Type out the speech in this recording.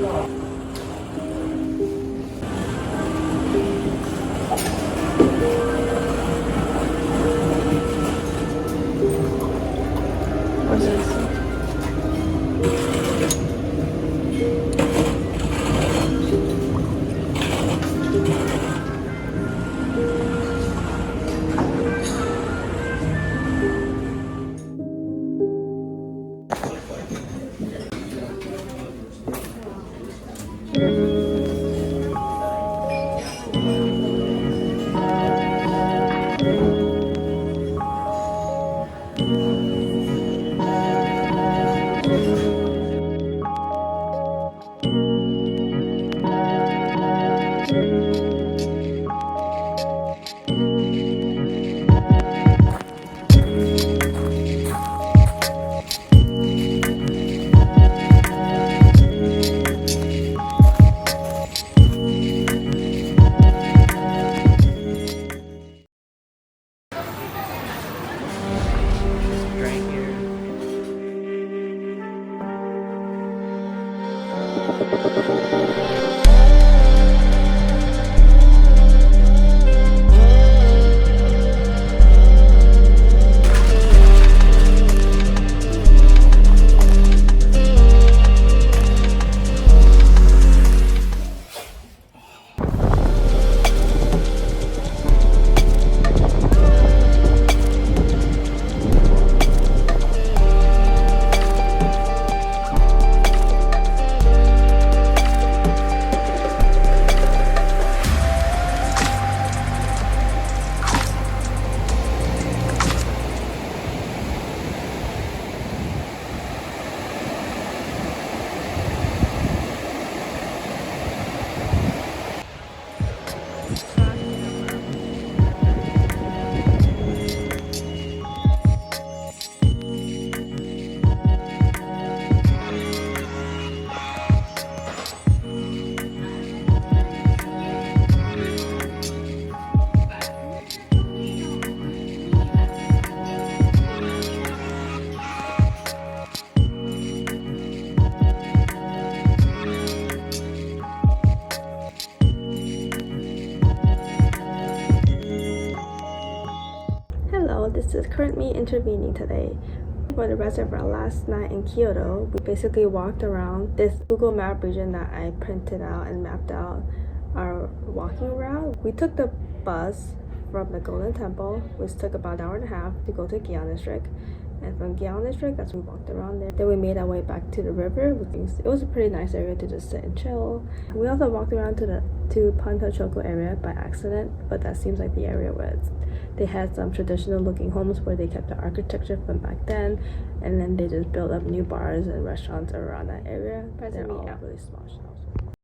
What's this? Hello, this is currently intervening today. For the rest of our last night in Kyoto, we basically walked around this Google Map region that I printed out and mapped out our walking route. We took the bus from the Golden Temple, which took about an hour and a half to go to Gyeong District. And from Gyeong District, that's when we walked around there. Then we made our way back to the river. It was a pretty nice area to just sit and chill. We also walked around to Ponto Choco area by accident, but that seems like the area where they had some traditional looking homes where they kept the architecture from back then, and then they just built up new bars and restaurants around that area. But they're all really small shops.